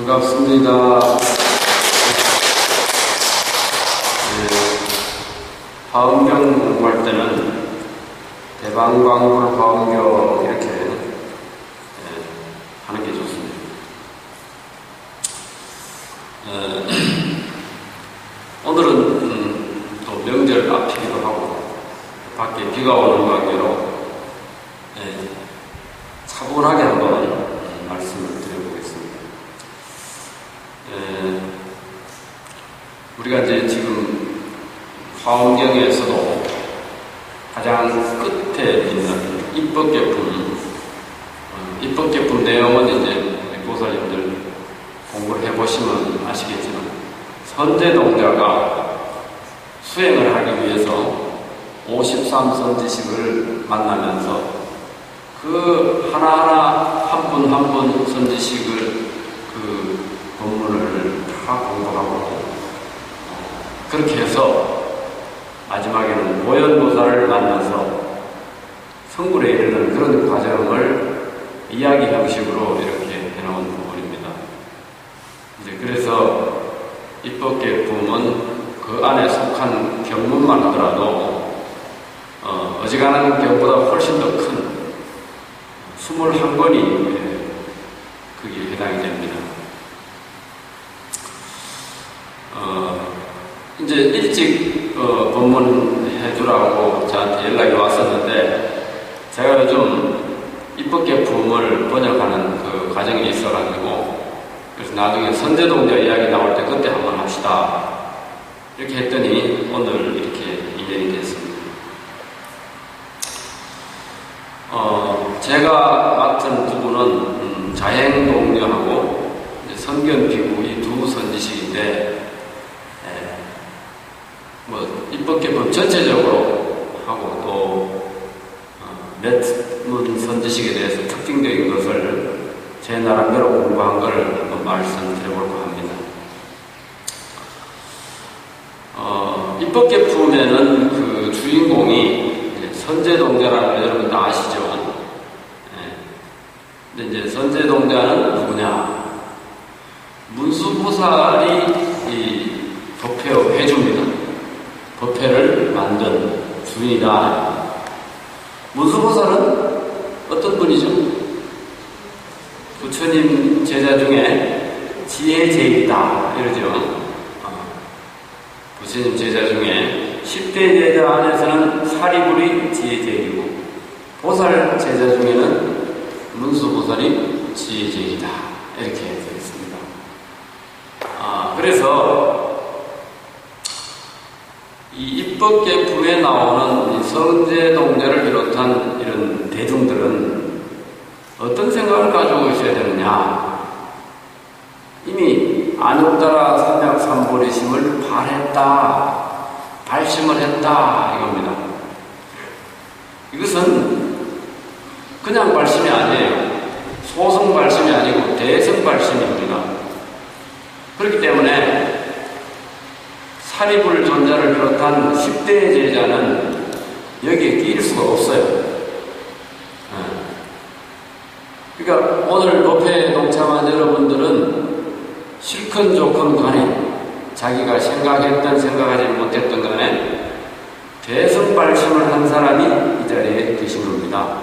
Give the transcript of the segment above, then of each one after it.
반갑습니다. 화엄경 공부할 때는 대방광불 화엄경 이렇게 하는 게 좋습니다. 오늘은 또 명절 앞이기도 하고 밖에 비가 오는 관계로 차분하게 한번 말씀을 드려보겠습니다. 우리가 이제 지금 화엄경에서도 가장 끝에 있는 입법계품, 입법계품 내용은 이제 보살님들 공부를 해보시면 아시겠지만 선제동자가 수행을 하기 위해서 53선지식을 만나면서 그 하나하나 한 분 한 분 선지식을 그 법문을 다 공부하고 그렇게 해서 마지막에는 모연보살을 만나서 성불에 이르는 그런 과정을 이야기 형식으로 이렇게 해놓은 부분입니다. 이제 그래서 입법계품은 그 안에 속한 경문만 하더라도 어지간한 경보다 훨씬 더 큰 21권이 그게 해당이 됩니다. 이제 일찍 법문 해주라고 저한테 연락이 왔었는데 제가 요즘 입법계품을 번역하는 그 과정이 있어가지고 그래서 나중에 선제동자 이야기 나올 때 그때 한번 합시다 이렇게 했더니 오늘 이렇게 인연이 됐습니다. 제가 맡은 부분은 자행동녀하고 선견비구 이 두 선지식인데 입법계품 전체적으로 하고 또 몇 선지식에 대해서 특징적인 것을 제 나름대로 공부한 걸 한번 말씀드려볼까 합니다. 입법계품에는 그 주인공이 선제동자라는 거 여러분 다 아시죠? 근데 이제 선제동자는 누구냐? 문수보살이 이 법회 해줍니다. 법회를 만든 주인이다. 문수보살은 어떤 분이죠? 부처님 제자 중에 지혜제이다 이러죠. 부처님 제자 중에 10대 제자 안에서는 사리불이 지혜제이고 보살 제자 중에는 문수보살이 지혜제이다 이렇게 되어 있습니다. 그래서 이 입법계품에 나오는 선제동자를 비롯한 이런 대중들은 어떤 생각을 가지고 있어야 되느냐? 이미 안욕따라 삼약삼보리심을 발했다, 발심을 했다 이겁니다. 이것은 그냥 발심이 아니에요. 소승 발심이 아니고 대승 발심입니다. 그렇기 때문에 사리불 존자를 비롯한 10대 제자는 여기에 끼일 수가 없어요. 그러니까 오늘 법회에 동참한 여러분들은 실컷 좋건 간에 자기가 생각했던 생각하지 못했던 간에 대승발심을 한 사람이 이 자리에 계신 겁니다.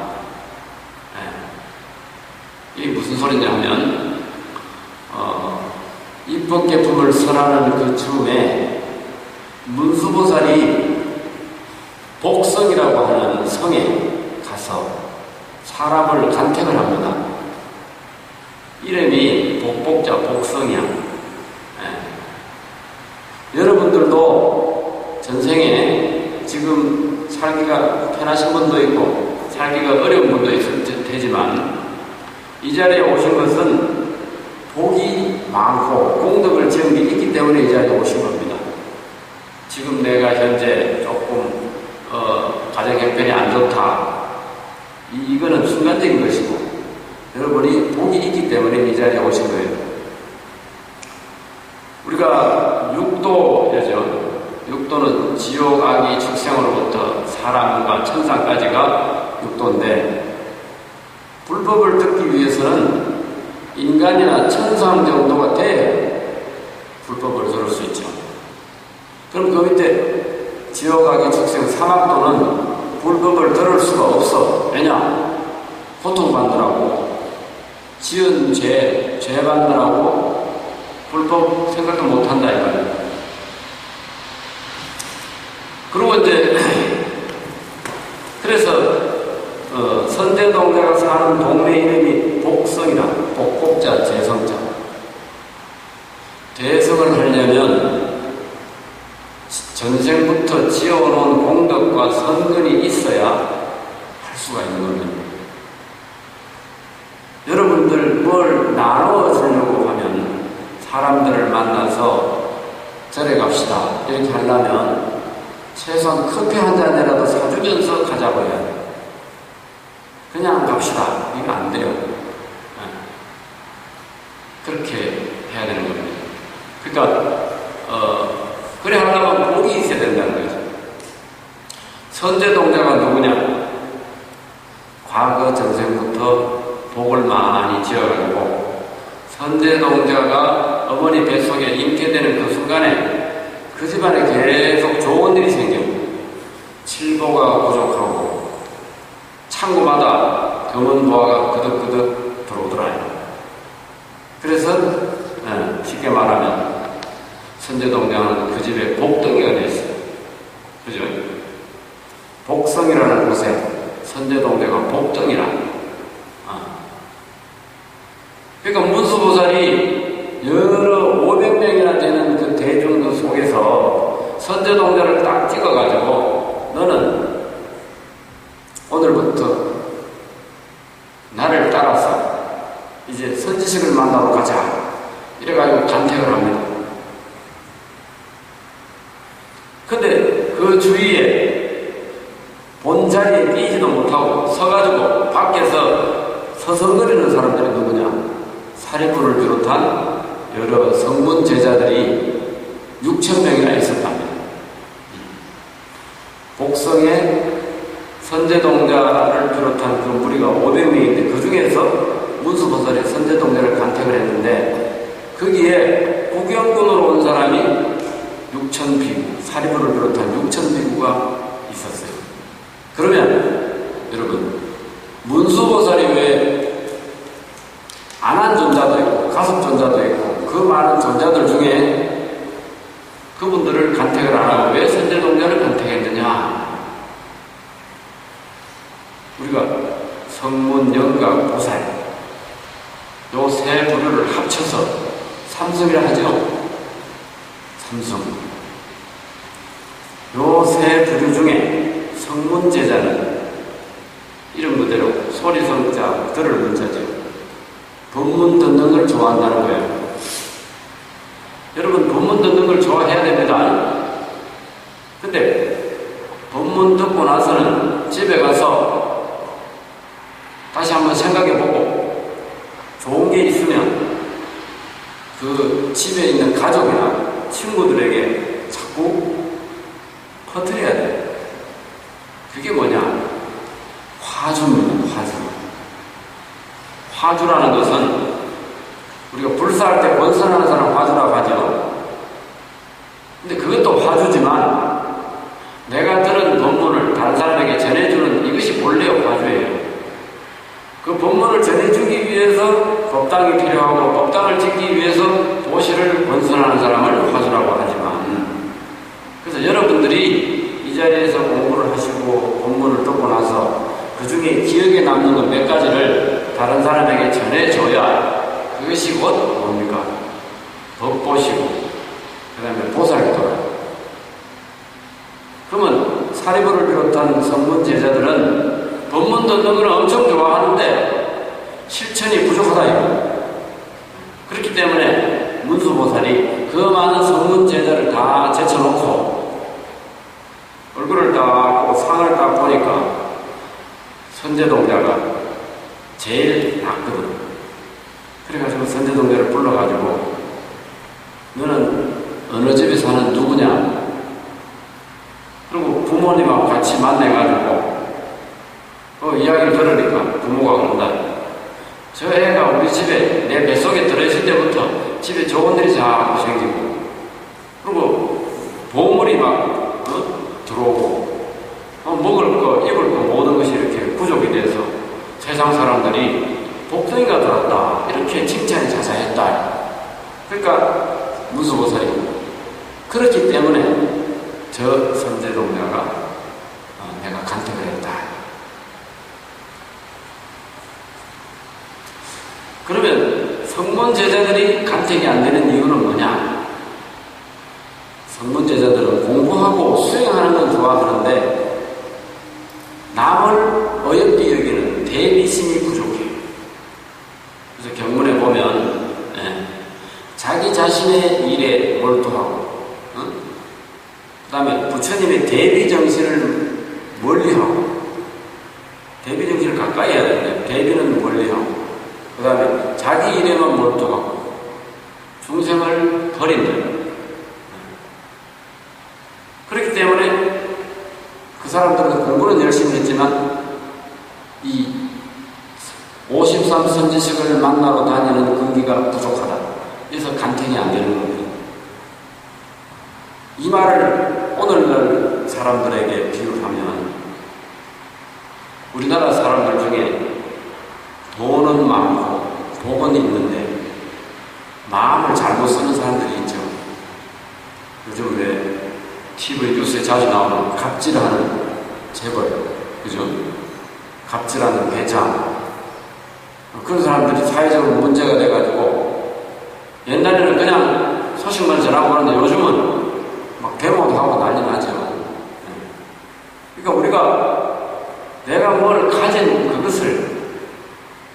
이게 무슨 소리냐 하면 입법계품을 설하는 그 즈음에 문수보살이 복성이라고 하는 성에 가서 사람을 간택을 합니다. 이름이 복복자 복성이야. 여러분들도 전생에 지금 살기가 편하신 분도 있고 살기가 어려운 분도 있을 테지만 이 자리에 오신 것은 복이 많고功德을 지은 게 있기 때문에 이 자리에 오신 겁니다. 지금 내가 현재 조금 가정 형편이 안 좋다. 이거는 순간적인 것이고 여러분이 복이 있기 때문에 이 자리에 오신 거예요. 우리가 육도죠. 육도는 지옥, 악이, 축생으로부터 사람과 천상까지가 육도인데 불법을 듣기 위해서는 인간이나 천상 정도가 돼야 불법을 들을 수 있죠. 그럼 그 밑에 지옥하기 축생 사막도는 불법을 들을 수가 없어. 왜냐? 고통받느라고, 지은 죄 받느라고 불법 생각도 못한다 이거예요. 그리고 이제 그래서 선제동자가 사는 동네 이름이 복성이라, 복곡자, 재성자. 대성을 하려면 전생부터 지어놓은 공덕과 선근이 있어야 할 수가 있는 겁니다. 여러분들 뭘 나눠주려고 하면 사람들을 만나서 절에 갑시다 이렇게 하려면 최소한 커피 한 잔이라도 사주면서 가자고 해야 돼요. 그냥 갑시다 이거 안 돼요. 그렇게 해야 되는 겁니다. 그러니까 그래 하려면 복이 있어야 된다는 거죠. 선제동자가 누구냐? 과거 전생부터 복을 많이 지어가지고 선제동자가 어머니 뱃속에 잉태되는 그 순간에 그 집안에 계속 좋은 일이 생겨요. 칠보가 부족하고 창고마다 검은 보화가 그득그득 들어오더라요. 그래서 쉽게 말하면 선제동자는 그 집에 복덩이가 되어 있어요. 그죠? 복성이라는 곳에 선제동자가 복덩이라. 그러니까 문수보살이 여러 500명이나 되는 그 대중들 속에서 선제동자를 딱 찍어가지고 너는 오늘부터 나를 따라서 이제 선지식을 만나러 가자. 이래가지고 간택을 합니다. 근데 그 주위에 본자리에 끼지도 못하고 서가지고 밖에서 서성거리는 사람들이 누구냐? 사리부를 비롯한 여러 성문 제자들이 6,000명이나 있었답니다. 복성에 선제동자를 비롯한 그 무리가 500명인데 그 중에서 문수보살이 선제동자를 간택을 했는데 거기에 구경꾼으로 온 사람이 6,000비구, 사리부를 비롯한 6,000비구가 있었어요. 그러면 여러분 문수보살이 왜 안한존자도 있고 가섭존자도 있고 그 많은 존자들 중에 그분들을 간택을 안 하고 왜 선제동자를 간택했느냐? 우리가 성문, 영각, 보살 요 세 부류를 합쳐서 삼성이라 하죠. 삼성. 요 세 부류 중에 성문제자는 이름 그대로 소리성자, 들을 문자죠. 법문 듣는 걸 좋아한다는 거예요. 여러분 법문 듣는 걸 좋아해야 됩니다. 근데 법문 듣고 나서는 집에 가서 다시 한번 생각해보고 좋은 게 있으면 그 집에 있는 가족이나 친구들에게 자꾸 퍼뜨려야 돼요. 그게 뭐냐? 화주입니다. 화주. 화주라는 것은 우리가 불사할 때 권선하는 사람 화주라고 하죠. 근데 그것도 화주지만 내가 들은 법문을 다른 사람에게 전해주는 이것이 본래 화주예요. 그 법문을 전해주기 위해서 법당이 필요하고 법당을 짓기 위해서 도시를 건설하는 사람을 화주라고 하지만 그래서 여러분들이 이 자리에서 공부를 하시고 법문을 듣고 나서 그 중에 기억에 남는 것 몇 가지를 다른 사람에게 전해줘야 그것이 곧 뭡니까? 덕보시고 그 다음에 보살기도라. 그러면 사리부를 비롯한 성문 제자들은 법문 듣는 걸 엄청 좋아하는데 실천이 부족하다 이거. 그렇기 때문에 문수보살이 그 많은 성문 제자를 다 제쳐놓고 얼굴을 딱 보고 상을 딱 보니까 선제동자가 제일 낫거든. 그래가지고 선제동자를 불러가지고 너는 어느 집에 사는 누구냐? 그리고 부모님하고 같이 만나가지고 그 이야기를 들으니까 부모가 그런다. 저 애가 우리 집에 내 뱃속에 들어있을 때부터 집에 좋은 일이 자꾸 생기고, 그리고 보물이 막 들어오고, 먹을 거, 입을 거 모든 것이 이렇게 부족이 돼서 세상 사람들이 복덩이가 들었다 이렇게 칭찬이 자자했다. 그러니까 문수보살이 그렇기 때문에 저 선제동자가 내가 간택을 했다. 그러면 성문 제자들이 간택이 안 되는 이유는 뭐냐? 성문 제자들은 공부하고 수행하는 건 좋아하는데 남을 어렵게 여기는 대비심이 부족해요. 그래서 경문에 보면 자기 자신의 일에 몰두하고, 그 다음에 부처님의 대비정신을 멀리하고, 대비정신을 가까이 해야 되는데 대비는 멀리하고, 그 다음에 자기 일에만 몰두하고 중생을 버린다. 그렇기 때문에 그 사람들은 공부는 열심히 했지만 이 53선지식을 만나러 다니는 근기가 부족하다. 그래서 간택이 안 되는 겁니다. 이 말을 오늘날 사람들에게 비유하면 우리나라 사람들 중에 돈은 많고 복은 있는데 마음을 잘못 쓰는 사람들이 있죠. 요즘 왜 TV 뉴스에 자주 나오는 갑질하는 재벌, 그죠? 갑질하는 회장, 그런 사람들이 사회적으로 문제가 돼가지고 옛날에는 그냥 소식만 전하고 하는데 요즘은 막 데모도 하고 난리 나죠. 그러니까 우리가 내가 뭘 가진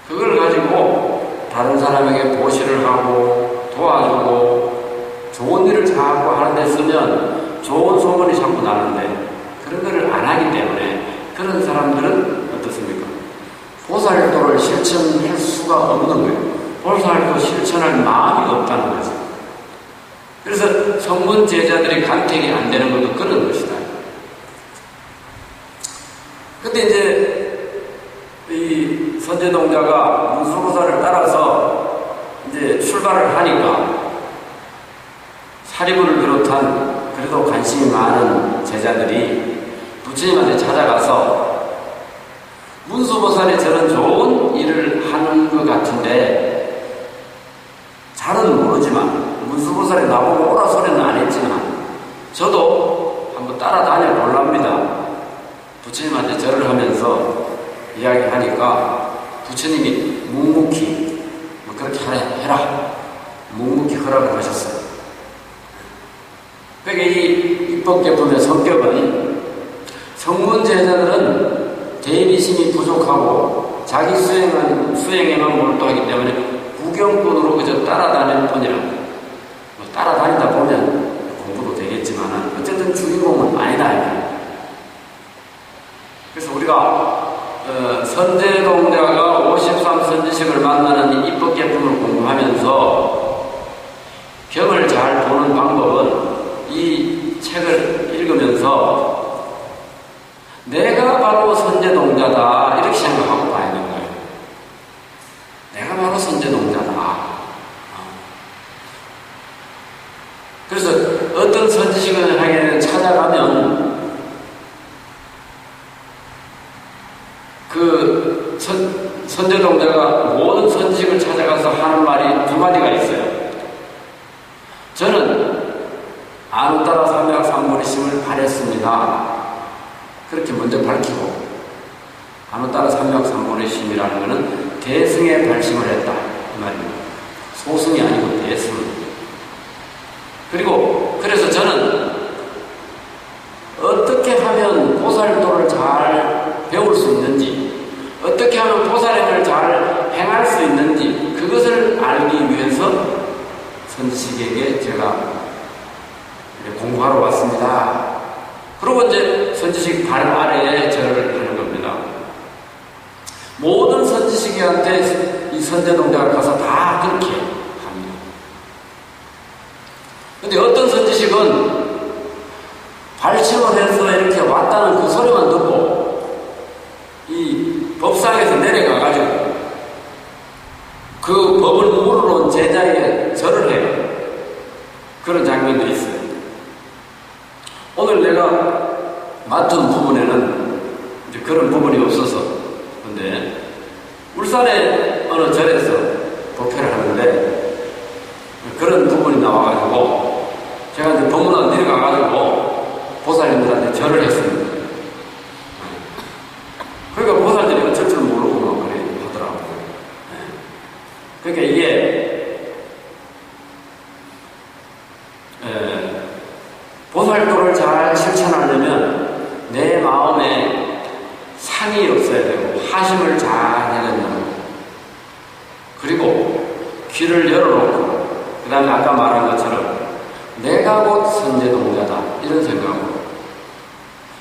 그걸 가지고 다른 사람에게 보시를 하고 도와주고 좋은 일을 자꾸 하는 데 쓰면 좋은 소문이 자꾸 나는데 그런 거를 안 하기 때문에 그런 사람들은 어떻습니까? 보살도를 실천할 수가 없는 거예요. 보살도 실천할 마음이 없다는 거죠. 그래서 성문 제자들이 간택이 안 되는 것도 그런 것이다. 근데 이제 이 선제동자가 문수보살을 따라서 이제 출발을 하니까 사리부를 비롯한 그래도 관심이 많은 제자들이 부처님한테 찾아가서 문수보살이 저런 좋은 일을 하는 것 같은데 잘은 모르지만 문수보살이 나보고 오라 소리는 안 했지만 저도 한번 따라다녀 보랍니다. 부처님한테 절을 하면서 이야기하니까 부처님이 묵묵히 그렇게 해라 묵묵히 허락을 하셨어요. 그러니까 이 입법계품의 성격은 성문 제자들은 대비심이 부족하고 자기 수행에만 몰두하기 때문에 구경꾼으로 그저 따라다닐 뿐이라 따라다니다 보면 공부도 되겠지만 어쨌든 주인공은 아니다. 그래서 우리가 선제동자가 53선지식을 만나는 입법계품을 공부하면서 경을 잘 보는 방법은 이 책을 읽으면서 내가 바로 선제동자다 이렇게 생각하고 봐야 되는 거예요. 내가 바로 선제동자다. 그래서 어떤 선지식을 하게 찾아가면 그 선제동자가 모든 선지식을 찾아가서 하는 말이 두 마디가 있어요. 저는 아누따라 삼약삼보리심을 발했습니다. 그렇게 먼저 밝히고 아누따라 삼약삼보리심이라는 것은 대승의 발심을 했다 이 말입니다. 소승이 아니고 대승. 그리고 그래서 저는 어떻게 하면 보살도를 잘 배울 수 있는지 어떻게 하면 보살행을 잘 행할 수 있는지 그것을 알기 위해서 선지식에게 제가 공부하러 왔습니다. 그리고 이제 선지식 발 아래에 절을 하는 겁니다. 모든 선지식한테 이 선제동자가 가서 다 그렇게 합니다. 근데 어떤 선지식은 발심을 해서 이렇게 왔다는 그 소리만 듣고 이 법상에서 내려가가지고 제자에게 절을 해요. 그런 장면도 있어요. 오늘 내가 맡은 부분에는 이제 그런 부분이 없어서, 근데 울산의 어느 절에서 법회를 하는데 그런 부분이 나와가지고 제가 이제 법문안 내려가가지고 보살님들한테 절을 했습니다. 그러니까 보살들이 어쩔 줄 모르고 막 그래 하더라고요. 그러니까 이게 보살도를 잘 실천하려면 내 마음에 상이 없어야 되고 하심을 잘 해야 된다고. 그리고 귀를 열어놓고 그 다음에 아까 말한 것처럼 내가 곧 선제동자다 이런 생각으로,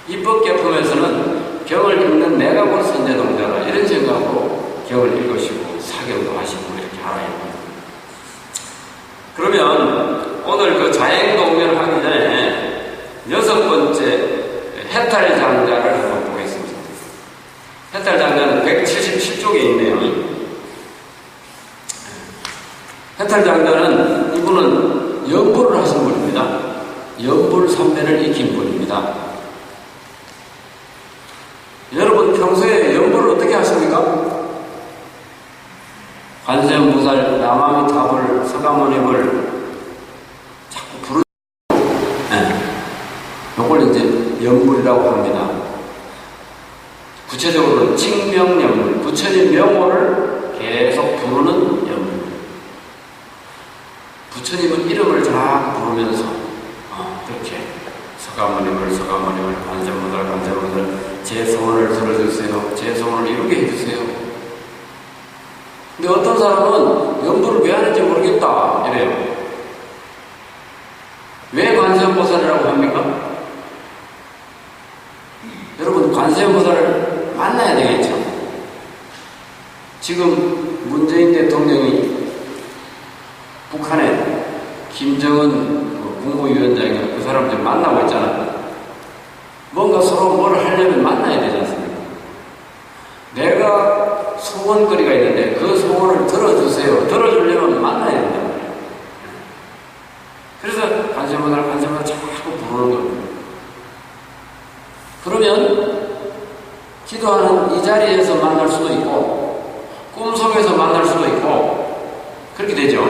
입법계품에서는 경을 읽는 내가 곧 선제동자다 이런 생각으로 경을 읽으시고 사경도 하시고 이렇게 알아야 합니다. 그러면 오늘 그 자행동면을 하기 전에 6번째 해탈장자를 한번 보겠습니다. 해탈장자는 177쪽에 있네요. 해탈장자는 이분은 연불을 하신 분입니다. 연불삼매를 익힌 분입니다. 여러분 평소에 연불을 어떻게 하십니까? 관세음보살, 남아미타불, 서가모니불 자꾸 부르죠. 요걸 이제 연불이라고 합니다. 구체적으로는 칭명연불, 부처님 명호를 계속 부르는 연불. 부처님은 이름을 잘 부르면서 그렇게 서가모니불, 서가모니불, 관세음보살, 관세음보살, 제 소원을 들어주세요. 제 소원을 이루게 해주세요. 근데 어떤 사람은 연불을 왜 하는지 모르겠다 이래요. 왜 관세음보살이라고 합니까? 여러분 관세음보살을 만나야 되겠죠. 지금 문재인 대통령이 북한에 김정은 국무위원장이 그 사람들 만나고 있잖아요. 뭔가 서로 뭘 하려면 만나야 되지 않습니까? 내가 소원거리가 있는데 그 소원을 들어주세요. 들어주려면 만나야 된다. 그래서 관세음보살 자꾸 부르는 겁니다. 그러면 기도하는 이 자리에서 만날 수도 있고 꿈속에서 만날 수도 있고 그렇게 되죠.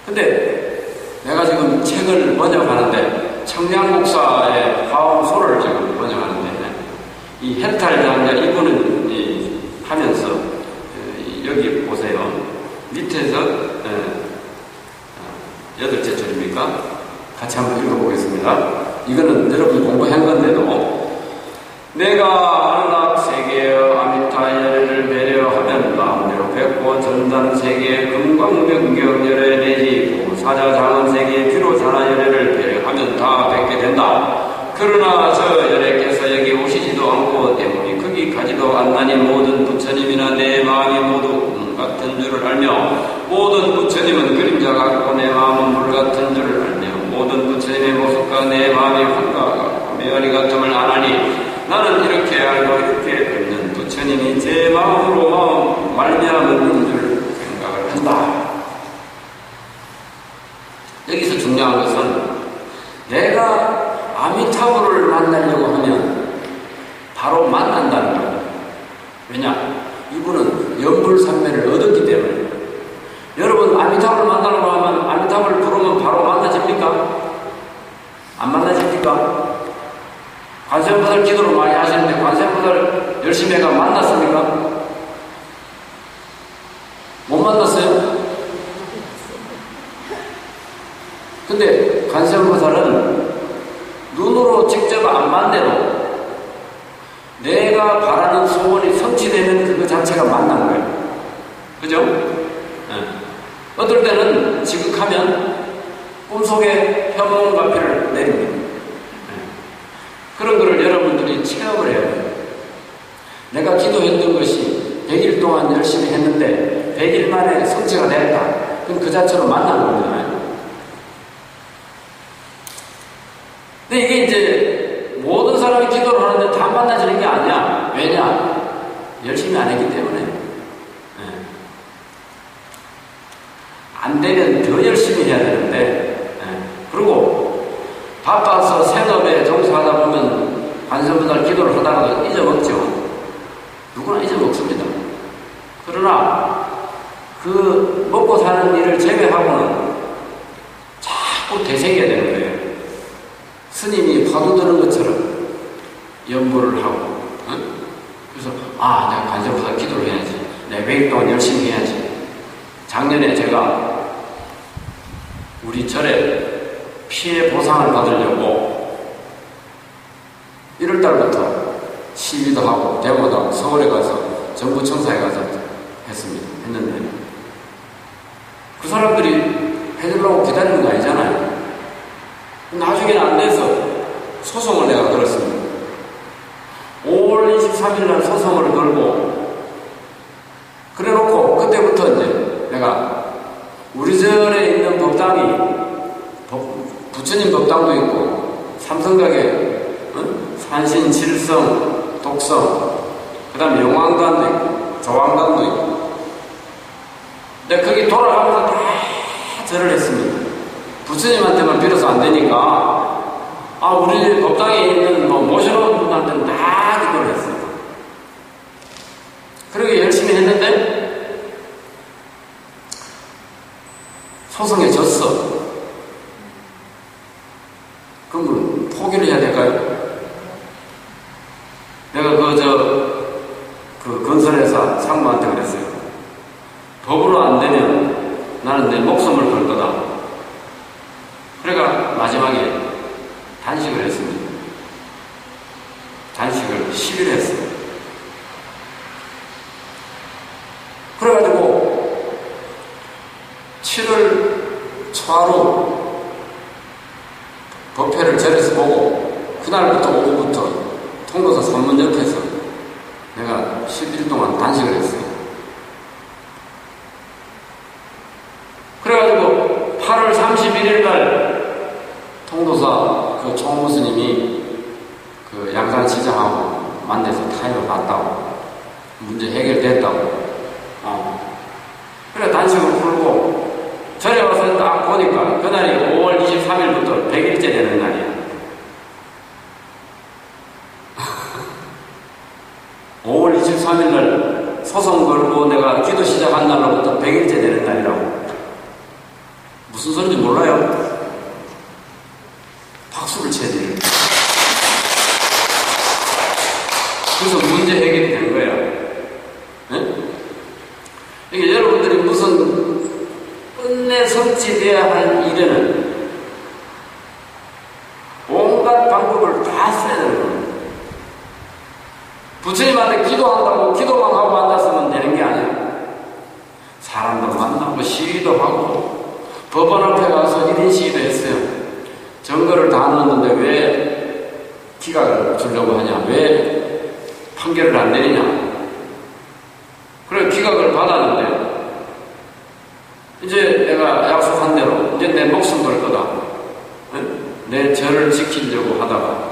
근데 내가 지금 책을 번역하는데 청량국사의 화엄소를 지금 번역하는데 이 해탈장자 이분은 하면서 여기 보세요. 밑에서 8째 줄입니까? 같이 한번 읽어보겠습니다. 이거는 여러분 공부한 건데도 내가 안락세계의 아미타열을 배려하면 마음대로 뵙고 전단세계의 금광명경열을 내지 사자장언세계의 피로자나열을 배려하면 다 뵙게 된다. 그러나 저 열애께서 여기 오시지도 않고 때문에 거기 가지도 않나니 모든 부처님이나 내 마음이 모두 같은 줄을 알며 모든 부처님은 그림자 같고 내 마음은 물 같은 줄을 알며 모든 부처님의 모습과 내 마음이 환과 같고 메아리 같음을 아나니 나는 이렇게 알고 이렇게 뵙는 부처님이 제 마음으로 말미암은 줄 생각을 한다. 여기서 중요한 것은 내가 아미타불을 만나려고 하면 바로 만난다는 거예요. 왜냐? 이분은 연불삼매를 얻었기 때문에. 여러분 아미타불을 만나려고 하면 아미타불을 부르면 바로 만나집니까? 안 만나집니까? 관세음보살 기도를 많이 하시는데 관세음보살 열심히 해가 만났습니까? 못 만났어요? 근데 관세음보살은 눈으로 직접 안 만나도 내가 바라는 소원이 성취되는 그거 자체가 만난 거예요. 그죠? 네. 어떨 때는 지극하면 꿈속에 현몽가피를 내립니다. 네. 그런 거를 여러분들이 체험을 해야 돼요. 내가 기도했던 것이 100일 동안 열심히 했는데 100일 만에 성취가 됐다. 그럼 그 자체로 만난 거잖아요. 근데 이게 이제 모든 사람이 기도를 하는데 다 만나지는 게 아니야. 왜냐? 열심히 안 했기 때문에. 네. 안 되면 더 열심히 해야 되는데, 그리고 바빠서 생업에 종사하다 보면 관세음보살 기도를 하다가도 잊어먹죠. 누구나 잊어먹습니다. 그러나 그 먹고 사는 일을 제외하고는 자꾸 되새겨야 되는 거예요. 스님이 파도 드는 것처럼 연보를 하고, 그래서 내가 관세음보살 기도를 해야지, 내가 매일 동안 열심히 해야지. 작년에 제가 우리 절에 피해 보상을 받으려고 1월달부터 시위도 하고 데모도 하고 서울에 가서 정부청사에 가서 했는데 그 사람들이 해주려고 기다리는 거 아니잖아요. 나중에는 안 돼서 소송을 내가 걸었습니다. 5월 23일 날 소송을 걸고 그래놓고 그때부터 이제 내가 우리 절에 있는 법당이 부처님 법당도 있고 삼성각에 산신, 칠성, 독성, 그 다음에 용왕관도 있고 조왕관도 있고 근데 거기 돌아가면서 다 절을 했습니다. 부처님한테만 빌어서 안 되니까 우리 법당에 있는 모셔놓은 분한테는 다 기도를 했어요. 그러게 열심히 했는데 소송에 졌어. 그럼 포기를 해야 될까요? 내가 그 건설회사 상무한테 그랬어요. 법으로 안 되면 나는 내 목숨을 걸 거다. 그러니까 마지막에 단식을 했습니다. 단식을 10일 했어요. 그래가지고 7월 초하루 법회를 절에서 보고 그날부터 오후부터 통도사 산문 옆에서 내가 10일 동안 단식을 했어요. 그래가지고 8월 31일 날 통도사 그 총무스님이 그 양산시장하고 만나서 타협을 봤다고 문제 해결됐다고 그래 단식을 풀고 절에 와서 딱 보니까 그날이 5월 23일부터 100일째 되는 날이야. 5월 23일 날 소송 걸고 내가 기도 시작한 날로부터 100일째 되는 날이라고. 무슨 소리인지 몰라요? 박수를 쳐야 돼요. 그래서 문제 해결이 된 거야. 이게 여러분들이 무슨 끝내 성취되어야 할 일에는 온갖 방법을 다 써야 되는 겁니다. 부처님한테 기도한다고 기도만 하고 앉았으면 되는 게 아니야. 사람도 만나고 시위도 하고 법원 앞에 가서 1인 시위도 했어요. 증거를 다 넣었는데 왜 기각을 주려고 하냐, 왜 판결을 안 내리냐. 그래 기각을 받았는데 이제 내가 약속한 대로 이제 내 목숨 걸 거다. 내 절을 지키려고 하다가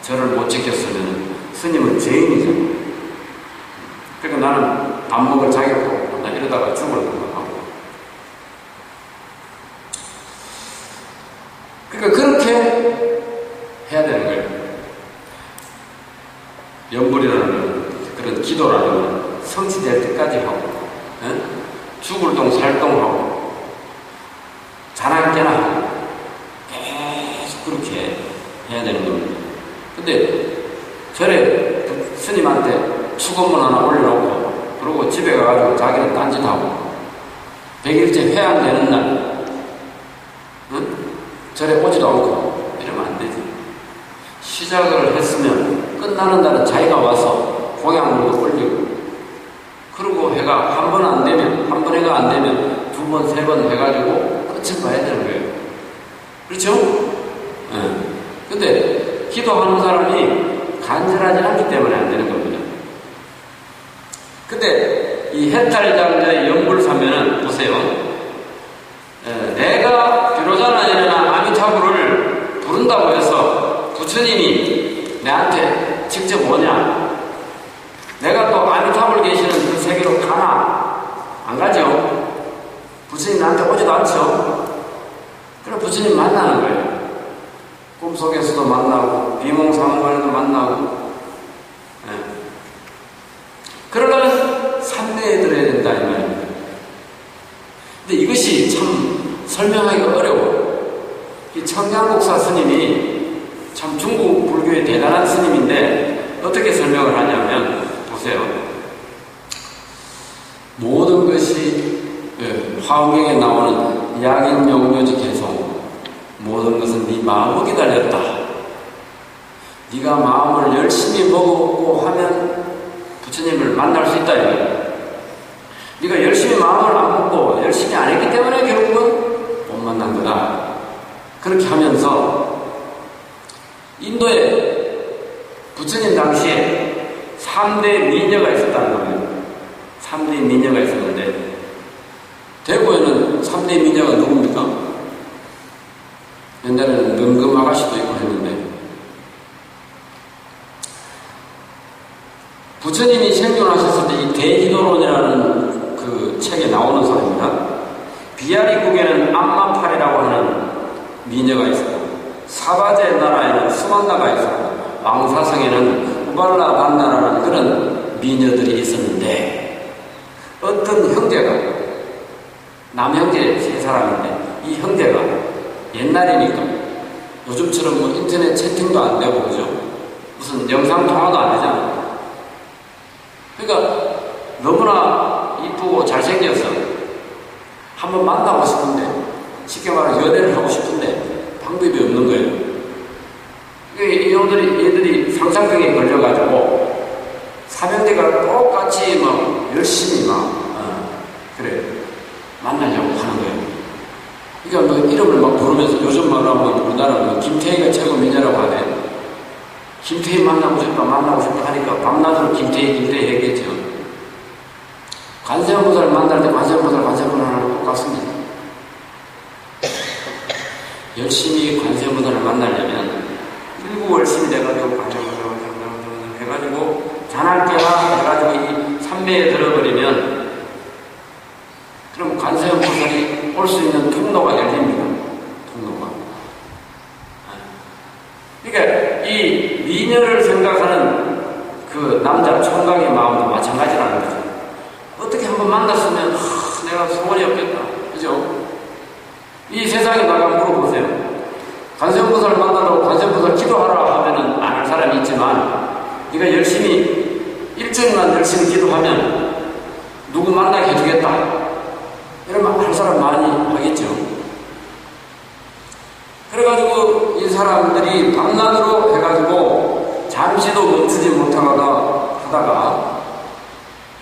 절을 못 지켰으면 스님은 죄인이잖아. 그러니까 나는 밥 먹을 자격도 없고 나 이러다가 죽을 거라고. 그러니까 그렇게 해야 되는 거예요. 연불이라는 그런 기도라는 건 성취될 때까지 하고 죽을 동 살동하고 자나깨나 하고 계속 그렇게 해야 되는 겁니다. 근데 절에 스님한테 축원문 하나 올려놓고 그러고 집에 가가지고 자기는 딴짓하고 100일째 회양되는 날 절에 오지도 않고 이러면 안 되지. 시작을 했으면 끝나는 날은 자기가 와서 공양물도 올리고 그리고 해가 한 번 안 되면 한 번 해가 안 되면 두 번, 세 번 해가지고 끝을 봐야 되는 거예요. 그렇죠? 근데 기도하는 사람이 간절하지 않기 때문에 안 되는 겁니다. 근데 이 해탈장자의 연불사면은 보세요. 내가 비로자나니나 아미타불을 부른다고 해서 부처님이 내한테 직접 오냐? 내가 또 아미타불 계시는 그 세계로 가나? 안 가죠? 부처님 나한테 오지도 않죠. 그럼 부처님 만나는 거예요. 꿈속에서도 만나고 비몽사몽간에도 만나고. 그러려면 삼매에 들어야 된다 이 말입니다. 근데 이것이 참 설명하기가 어려워. 이 청량국사 스님이 참 중국 불교의 대단한 스님인데 어떻게 설명을 하냐면 보세요. 모든 것이 화엄경에 나오는 약인용묘지 개송, 모든 것은 네 마음을 기다렸다. 네가 마음을 열심히 먹고 하면 부처님을 만날 수 있다 이거예요. 네가 열심히 마음을 안 먹고 열심히 안 했기 때문에 결국은 못 만난 거다. 그렇게 하면서 인도에 부처님 당시에 3대 미녀가 있었다는 겁니다. 3대 미녀가 있었는데 대구에는 3대 미녀가 누굽니까? 옛날에는 능금 아가씨도 있고 했는데 부처님이 생존하셨을 때 이 대지도론이라는 그 책에 나오는 사람입니다. 비아리국에는 암마팔이라고 하는 미녀가 있었고 사바제 나라에는 수만나가 있었고 왕사성에는 우발라 반나라는 그런 미녀들이 있었는데 어떤 형제가 남형제 세 사람인데 이 형제가 옛날이니까 요즘처럼 뭐 인터넷 채팅도 안 되고 그죠? 무슨 영상통화도 안 되잖아. 그러니까 너무나 이쁘고 잘생겨서 한번 만나고 싶은데 쉽게 말해 연애를 하고 싶은데 방법이 없는 거예요. 얘들이 상상병에 걸려가지고 삼형제가 똑같이 막 열심히 그래 만나려고 하는 거예요. 그러니까 뭐 이름을 막 부르면서 요즘 말로 하면 우리나라는 김태희가 최고 미녀라고 하네. 김태희 만나고 싶다 하니까 밤낮으로 김태희 얘기했죠. 관세음보살을 만날 때 관세음보살하고 똑같습니다. 열심히 관세음보살을 만나려면 일구월심이 돼가지고 해가지고 잔할게나 해가지고 이 삼매에 들어버리면 그럼 관세음보살이 올 수 있는 통로가 열립니다. 통로가. 그러니까 이 미녀를 생각하는 그 남자 총각의 마음도 마찬가지라는 거죠. 어떻게 한번 만났으면 내가 소원이 없겠다. 그죠? 이 세상에 나가 물어보세요. 관세음보살을 만나라고 관세음보살 기도하라 하면은 안 할 사람이 있지만 네가 열심히 일주일만 열심히 기도하면 누구 만나게 해주겠다. 이러면 할 사람 많이 하겠죠. 그래가지고 이 사람들이 밤낮으로 해가지고 잠시도 멈추지 못하다가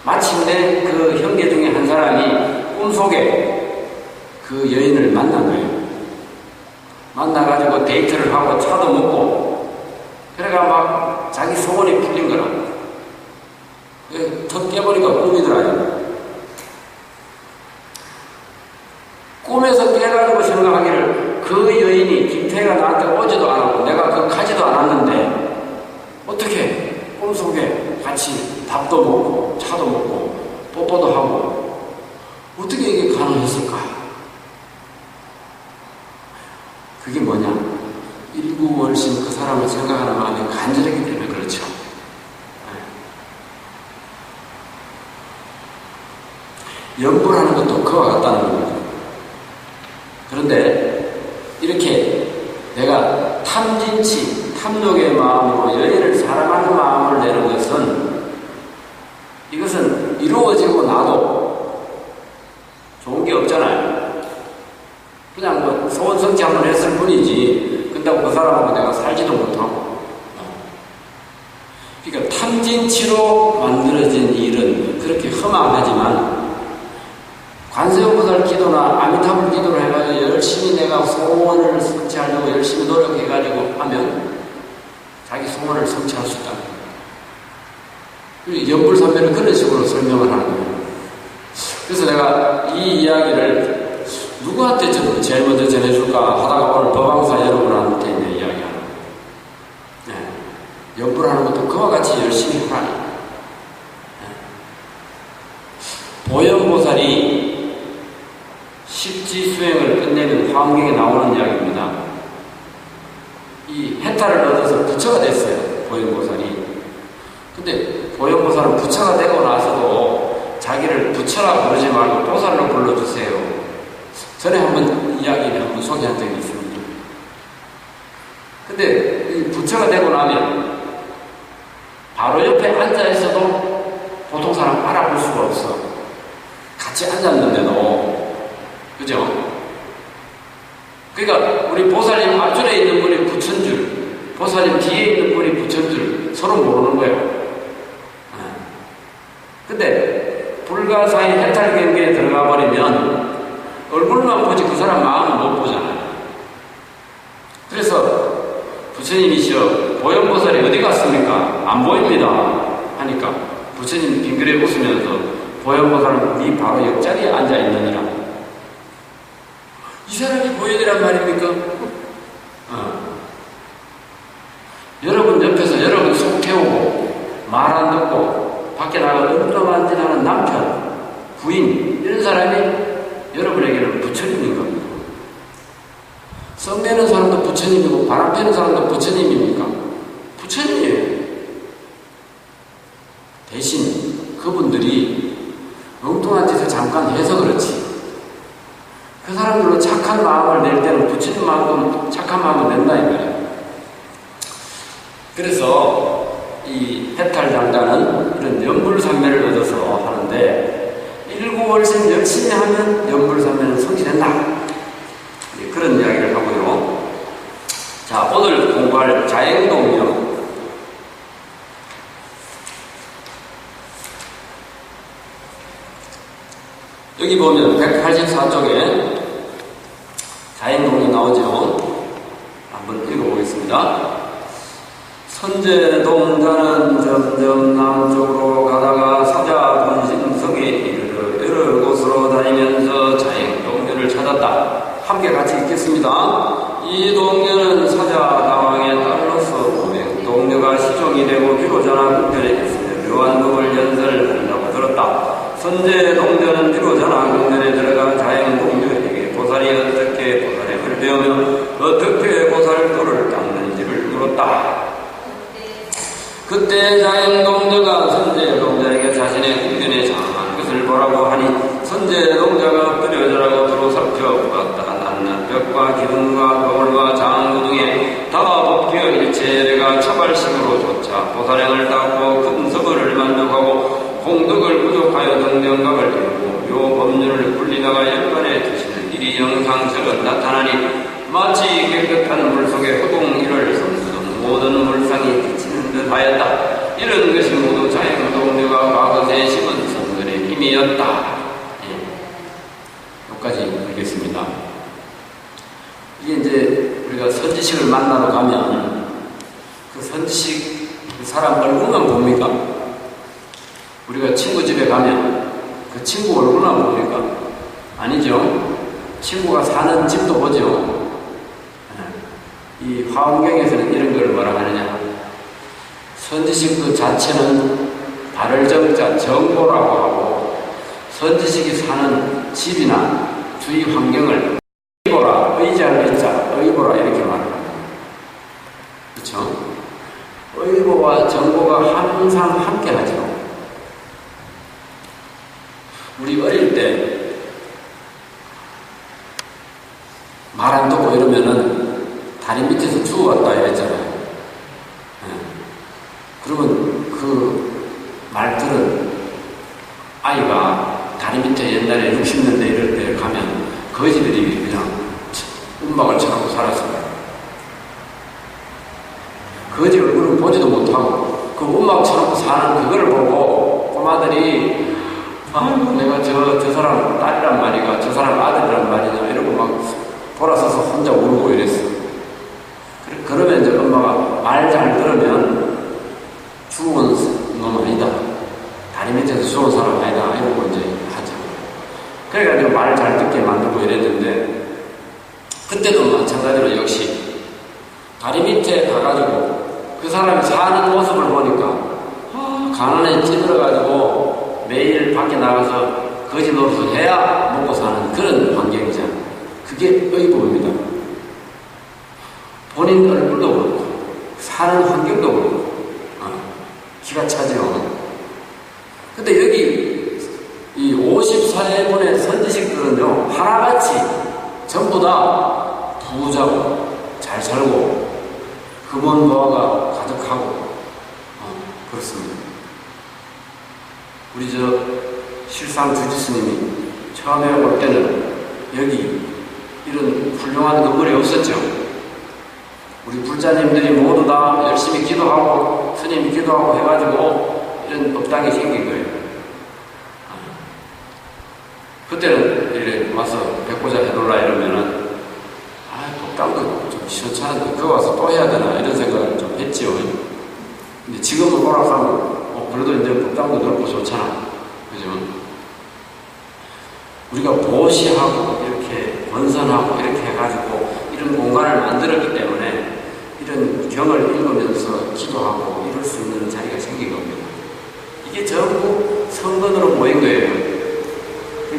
마침내 그 형제 중에 한 사람이 꿈속에 그 여인을 만난 거예요. 만나가지고 데이트를 하고 차도 먹고 그래가 막 자기 소원이 풀린 거라. 턱 깨버리니까 꿈이더라고요. 꿈에서 깨가지고 생각하기를 그 여인이 김태희가 나한테 오지도 않았고 내가 그 가지도 않았는데 어떻게 꿈속에 같이 밥도 먹고 차도 먹고 뽀뽀도 하고 어떻게 이게 가능했을까? 그게 뭐냐? 일구월심 그 사람을 생각하는 마음이 간절하기 때문에 그렇죠. 연불하는 것도 그와 같다는 겁니다. 그런데 이렇게 내가 탐진치, 탐욕의 마음으로 여인을 사랑하는 마음을 내는 것은 이것은 이루어지고 나도 좋은 게 없잖아요. 그냥 뭐 소원 성취 한번 했을 뿐이지 근데 그 사람하고 내가 살지도 못하고 그러니까 탐진치로 만들어진 일은 그렇게 허망하지만 관세음보살 기도나 아미타불 기도를 해가지고 열심히 내가 소원을 성취하려고 열심히 노력해가지고 하면 자기 소원을 성취할 수 있다. 그리고 연불삼매를 그런 식으로 설명을 하는 거예요. 그래서 내가 이 이야기를 누구한테 제일 먼저 전해줄까 하다가 오늘 법왕사 여러분한테 이제 이야기하는 거예요. 네. 연불하는 것도 그와 같이 열심히 하라. 네. 보현보살이 화엄경에 나오는 이야기입니다. 이 해탈을 얻어서 부처가 됐어요, 보현보살이. 근데 보현보살은 부처가 되고 나서도 자기를 부처라 부르지 말고 보살로 불러주세요. 전에 한번 이야기를 한번 소개한 적이 있습니다. 근데 이 부처가 되고 나면 바로 옆에 앉아 있어도 보통 사람 알아볼 수가 없어. 같이 앉았는데도, 그죠? 그러니까 우리 보살님 앞줄에 있는 분이 부처인 줄, 보살님 뒤에 있는 분이 부처인 줄 서로 모르는 거예요. 근데 불가사의 해탈 경계에 들어가 버리면 얼굴만 보지 그 사람 마음은 못 보잖아요. 그래서 부처님이시여 보현보살이 어디 갔습니까? 안 보입니다 하니까 부처님 빙그레 웃으면서 보현보살은 네 바로 옆자리에 앉아 있느니라. 이 사람이 보현이란 말입니까? 여러분 옆에서 여러분 속 태우고 말 안 듣고 밖에 나가 운동한 짓 하는 남편, 부인 이런 사람이 여러분에게는 부처님인 겁니다. 썩 내는 사람도 부처님이고 바람 피는 사람도 부처님입니까? 부처님이에요. 대신 그분들이 엉뚱한 짓을 잠깐 해서 그렇지, 그 사람들로 착한 마음을 낼 때는 부처님만큼 착한 마음을 낸다 이 말이에요. 그래서 이 해탈장자는 이런 연불삼매를 얻어서 하는데 일구월신 열심히 하면 연불삼매는 성취된다, 그런 이야기를 하고요. 자, 오늘 공부할 자행동요. 여기 보면 184쪽에 자행동이 나오죠. 한번 읽어보겠습니다. 선제동자는 점점 남쪽으로 가다가 사자분신성에 이르러 여러 곳으로 다니면서 자행동녀를 찾았다. 함께 같이 읽겠습니다. 이 동녀는 사자다왕의 딸로서 동녀가 시종이 되고 비로자나 국전에 있으며 묘한법을 연설한다고 들었다. 선제 동녀는 비로자나 국전에 들어가 자행 동녀에게 보살이 어떻게 보살을 배우며 어떻게 보살도를 닦는지를 물었다. 그때 자행 동녀가 선제 동자에게 자신의 국전에 장한 것을 보라고 하니 선제 동자가 엎드려져라고 두루 살펴보았다. 낱낱 벽과 기둥과 거울과 장구 등에 다 벗겨 일체가 차발식으로 조차 보살행을 닦고 큰 서거를 만족하고 공덕을 부족하여 등명각을 이루고 요 법률을 굴리다가 연간에 드시는 일이 영상처럼 나타나니 마치 깨끗한 물속에 허공이를 섬기는 모든 물상이 비치는 듯 하였다. 이런 것이 모두 자행동녀가 과거에 심은 선들의 힘이었다. 여기까지 읽겠습니다. 이게 이제 우리가 선지식을 만나러 가면 그 선지식 그 사람 얼굴만 봅니까? 우리가 친구 집에 가면 그 친구 얼굴만 봅니까? 아니죠. 친구가 사는 집도 보죠. 이 화엄경에서는 이런 걸 뭐라 하느냐, 선지식 그 자체는 발을 정자 정보라고 하고 선지식이 사는 집이나 주위 환경을 의보라, 의자를 의자, 의보라 이렇게 말합니다. 그렇죠? 의보와 정보가 항상 함께 하죠. 우리 어릴 때 말 안 듣고 이러면은 다리 밑에서 주워왔다 이랬잖아요. 그러면 그 말들은 아이가 다리 밑에 옛날에 60년대 이럴 때 가면 거지들이 그냥 음악을 쳐놓고 살았습니다. 거지 얼굴은 보지도 못하고 그 음악 쳐놓고 사는 그걸 보고 꼬마들이 아이고 내가 저 사람 딸이란 말이가 저 사람 아들이란 말이냐 이러고 막 돌아서서 혼자 울고 이랬어. 그러면 이제 엄마가 말 잘 들으면 죽은 놈 아니다, 다리 밑에서 죽은 사람 아니다 이러고 이제 하죠. 그러니까 말 잘 듣게 만들고 이랬는데 그때도 마찬가지로 역시 다리 밑에 가가지고 그 사람이 사는 모습을 보니까 가난에 찌들어가지고 매일 밖에 나가서 거지 노릇을 해야 먹고 사는 그런 환경이잖아. 그게 이게 의복입니다. 본인 얼굴도 그렇고 사는 환경도 그렇고 기가 차죠. 근데 여기 이 54분의 선지식들은요, 하나같이 전부 다 부자고 잘 살고 금원 노화가 가득하고 그렇습니다. 우리 실상 주지스님이 처음에 올 때는 여기 이런 훌륭한 건물이 없었죠. 우리 불자님들이 모두 다 열심히 기도하고 스님 기도하고 해가지고 이런 법당이 생긴 거예요. 그때는 이래 와서 백보자 해놓으라 이러면은 법당도 좀 시원찮은데 그거 와서 또 해야 되나 이런 생각을 좀 했지요. 근데 지금은 오락하면 그래도 이제 법당도 넓고 좋잖아. 그죠? 우리가 보시하고 이렇게 건선하고 이렇게 해가지고 이런 공간을 만들었기 때문에 이런 경을 읽으면서 기도하고 이럴 수 있는 자리가 생긴 겁니다. 이게 전부 성근으로 모인 거예요.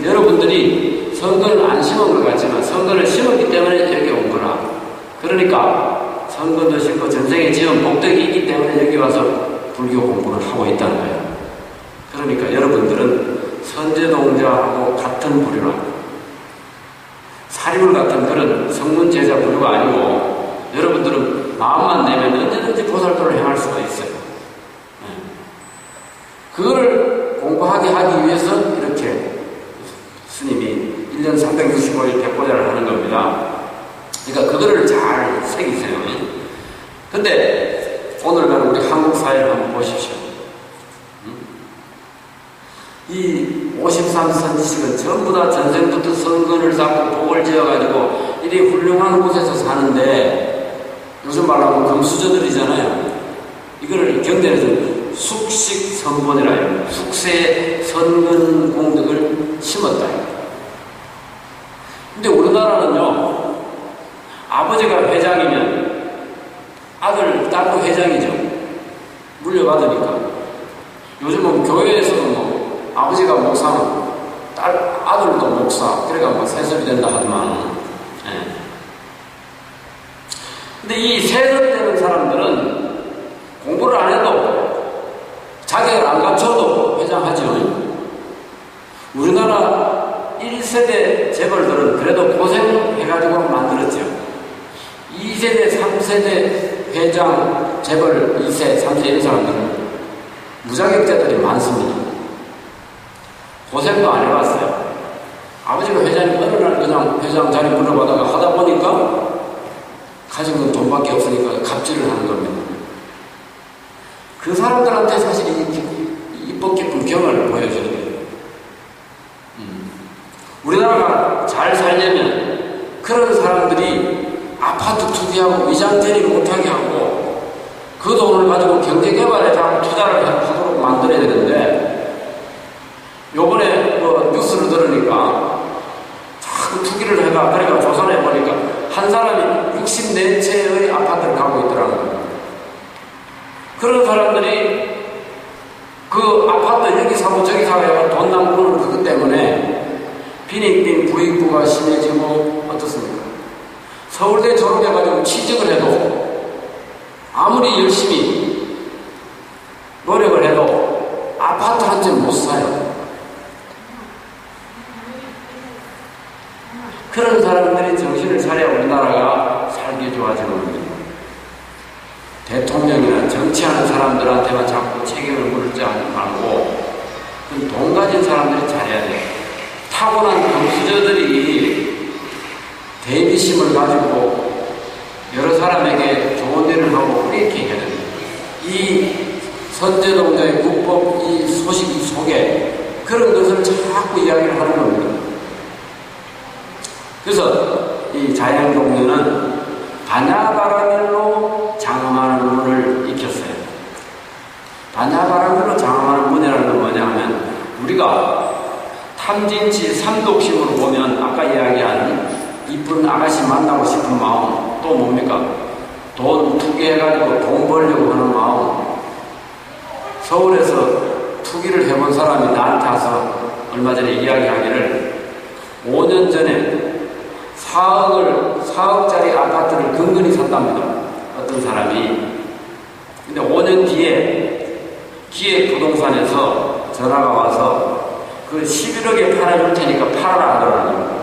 여러분들이 성근을 안 심은 것 같지만 성근을 심었기 때문에 여기 온 거라. 그러니까 성근도 심고 전생에 지은 복덕이 있기 때문에 여기 와서 불교 공부를 하고 있다는 거예요. 그러니까 여러분들은 선제동자하고 같은 부류라. 사리불 같은 그런 성문제자 부류가 아니고 여러분들은 마음만 내면 언제든지 보살도를 행할 수가 있어요. 그거를 공부하게 하기 위해서 이렇게 스님이 1년 365일 백보자를 하는 겁니다. 그러니까 그거를 잘 새기세요. 근데 오늘날 우리 한국 사회를 한번 보십시오. 이 53선지식은 전부 다 전생부터 성근을 쌓고 복을 지어가지고 이리 훌륭한 곳에서 사는데 요즘 말로 하면 금수저들이잖아요. 이거를 경전에서 숙식선본이라 해요. 숙세의 선근 공덕을 심었다. 근데 우리나라는요, 아버지가 회장이면 아들, 딸도 회장이죠. 물려받으니까. 요즘은 교회에서도 아버지가 목사면 아들도 목사, 그래가 세습이 된다 하더만. 근데 이 세습되는 사람들은 공부를 안 해도 자격을 안 갖춰도 회장하죠. 우리나라 1세대 재벌들은 그래도 고생해가지고 만들었죠. 2세대, 3세대 회장, 재벌 2세, 3세 이런 사람들은 무자격자들이 많습니다. 고생도 안 해봤어요. 아버지가 회장이 어느 날 그냥 회장 자리 물어보다가 하다 보니까 가진 건 돈밖에 없으니까 갑질을 하는 겁니다. 그 사람들한테 사실 이법 깊은 경을 보여줘야 돼요. 우리나라가 잘 살려면 그런 사람들이 아파트 투기하고 위장전이 못하게 하고 그 돈을 가지고 경제개발에 자꾸 투자를 하도록 만들어야 되는데 요번에 뉴스를 들으니까 자꾸 투기를 해가 그러니까 조사를 해보니까 한 사람이 64채의 아파트를 갖고 있더라는 거예요. 그런 사람들이 그 아파트 여기 사고 저기 사고 해가 돈 남기는 그것 때문에 빈익빈 부익부가 심해지고 어떻습니까? 서울대 졸업해가지고 취직을 해도 아무리 열심히 노력을 해도 아파트 한 채 못 사요. 그런 사람들이 정신을 차려야 우리나라가 살기 좋아지는 겁니다. 대통령이나 정치하는 사람들한테만 자꾸 책임을 물지 말고 돈 가진 사람들이 잘해야 돼요. 타고난 금수저들이 대비심을 가지고 여러 사람에게 좋은 일을 하고 그렇게 해야 됩니다. 이 선제동자의 국법 이 소식 속에 그런 것을 자꾸 이야기를 하는 겁니다. 그래서 이 자연동료는 반야바라밀로 장엄하는 문을 익혔어요. 반야바라밀로 장엄하는 문이라는 건 뭐냐 하면 우리가 탐진치 삼독심으로 보면 아까 이야기한 이쁜 아가씨 만나고 싶은 마음 또 뭡니까? 돈 투기해가지고 돈 벌려고 하는 마음. 서울에서 투기를 해본 사람이 나한테 와서 얼마 전에 이야기하기를 5년 전에 4억짜리 아파트를 근근히 샀답니다. 어떤 사람이. 근데 5년 뒤에 기획부동산에서 전화가 와서 그 11억에 팔아줄 테니까 팔아라 하더라는 거예요.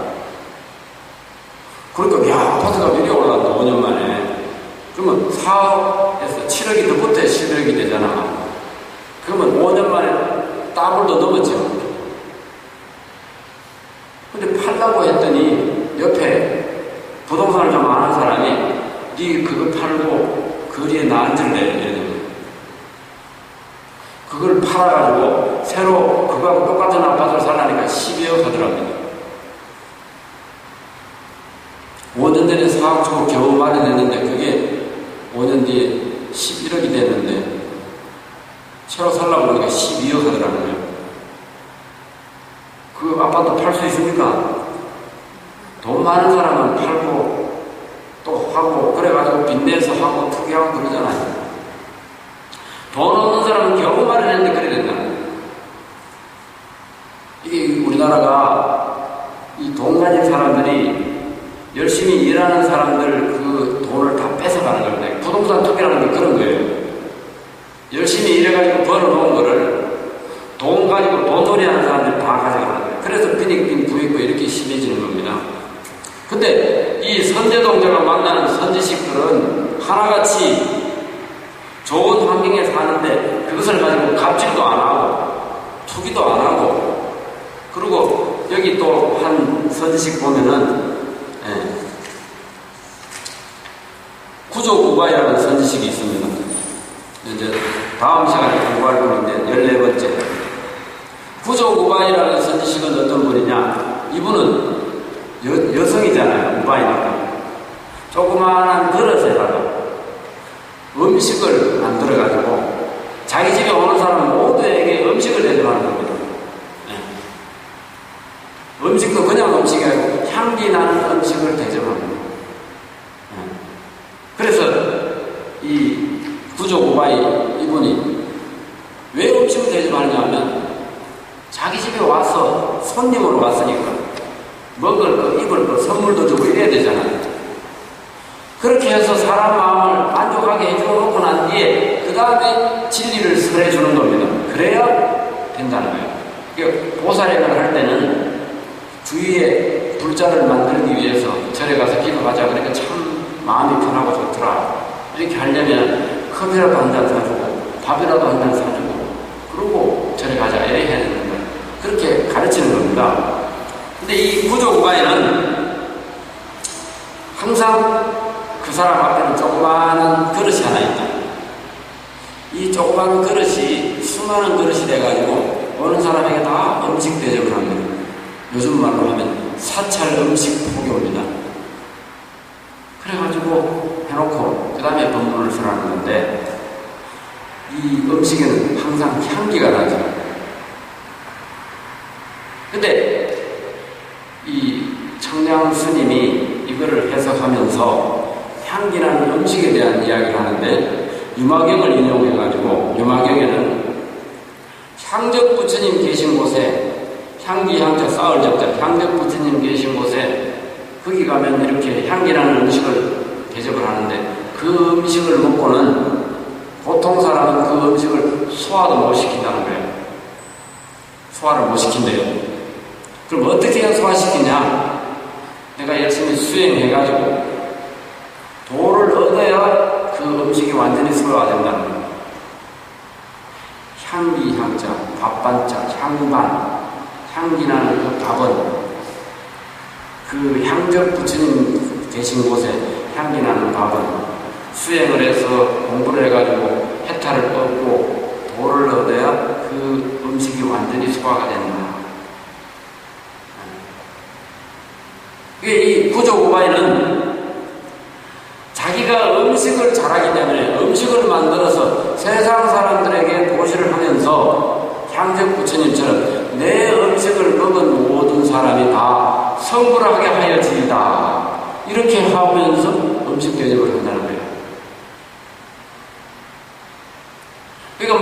그러니까, 야, 아파트가 미리 올랐다, 5년 만에. 그러면 4억에서 7억이 더 붙어야 11억이 되잖아. 그러면 5년 만에 더블 더 넘었죠. 근데 팔라고 했더니 옆에 부동산을 좀 아는 사람이 네 그거 팔고 거리에 나 앉을래 이러는 거예요. 그걸 팔아가지고 새로 그거하고 똑같은 아파트를 살라니까 12억 하더랍니다. 5년 전에 4억 주고 겨우 마련했는데 그게 5년 뒤에 11억이 됐는데 새로 살라고 그러니까 12억 하더라고요. 그 아파트 팔 수 있습니까? 돈 많은 사람은 팔고 또 하고 그래가지고 빚내서 하고 투기하고 그러잖아요. 돈 없는 사람은 겨우 마련했는데 그래야 된다는 거예요. 이게 우리나라가 이 돈 가진 사람들이 열심히 일하는 사람들 그 돈을 다 뺏어가는 겁니다. 부동산 투기라는 게 그런 거예요. 열심히 일해가지고 벌어놓은 거를 돈 가지고 돈놀이 하는 사람들이 다 가져가는 거예요. 그래서 빈익빈 부익부 이렇게 심해지는 겁니다. 근데 이 선제동자가 만나는 선지식들은 하나같이 좋은 환경에 사는데 그것을 가지고 갑질도 안 하고 투기도 안 하고 그리고 여기 또 한 선지식 보면은 구조구바이라는 선지식이 있습니다. 이제 다음 시간에 공부할 분인데 14번째 구조구바이라는 선지식은 어떤 분이냐? 이분은 여성이잖아요. 우바이니까 조그마한 그릇에다가 음식을 만들어가지고 자기 집에 오는 사람 모두에게 음식을 대접하는 겁니다. 음식도 그냥 음식이 아니고 향기 나는 음식을 대접합니다. 그래서 이 구조구바이 이분이 왜 음식을 대접하느냐 하면 자기 집에 와서 손님으로 왔으니까 먹을 거, 입을 거, 선물도 주고 이래야 되잖아요. 그렇게 해서 사람 마음을 만족하게 해주고 난 뒤에 그 다음에 진리를 설해주는 겁니다. 그래야 된다는 거예요. 그러니까 보살행을 할 때는 주위에 불자를 만들기 위해서 절에 가서 기도하자. 그러니까 참 마음이 편하고 좋더라. 이렇게 하려면 커피라도 한 잔 사주고 밥이라도 한 잔 사주고 그러고 절에 가자. 이렇게 해야 되는 거예요. 그렇게 가르치는 겁니다. 근데 이 구조구바이는 항상 그 사람 앞에는 조그마한 그릇이 하나 있다. 이 조그마한 그릇이 수많은 그릇이 돼가지고 오는 사람에게 다 음식 대접을 합니다. 요즘 말로 하면 사찰 음식 포교입니다. 그래가지고 해놓고 그 다음에 법문을 설하는 건데 이 음식에는 항상 향기가 나죠. 근데 이 청량 스님이 이거를 해석하면서 향기나는 음식에 대한 이야기를 하는데 유마경을 인용해가지고 유마경에는 향적 부처님 계신 곳에 향기 향자 쌓을 적자 향적 부처님 계신 곳에 거기 가면 이렇게 향기나는 음식을 대접을 하는데 그 음식을 먹고는 보통 사람은 그 음식을 소화도 못 시킨다는 거예요. 소화를 못 시킨대요. 그럼 어떻게 해야 소화시키냐? 내가 열심히 수행해가지고 도를 얻어야 그 음식이 완전히 소화된다는 거예요. 향기 향자, 밥반자, 향반 향기나는 그 밥은 그 향적 부처님 계신 곳에 향기나는 밥은 수행을 해서 공부를 해가지고 해탈을 얻고 도를 얻어야 그 음식이 완전히 소화가 된다. 이 구조구바이는 자기가 음식을 잘하기 때문에 음식을 만들어서 세상 사람들에게 보시를 하면서 향적 부처님처럼 내 음식을 먹은 모든 사람이 다 성불하게 하여지이다. 이렇게 하면서 음식 대접을 한다는 거예요. 그러니까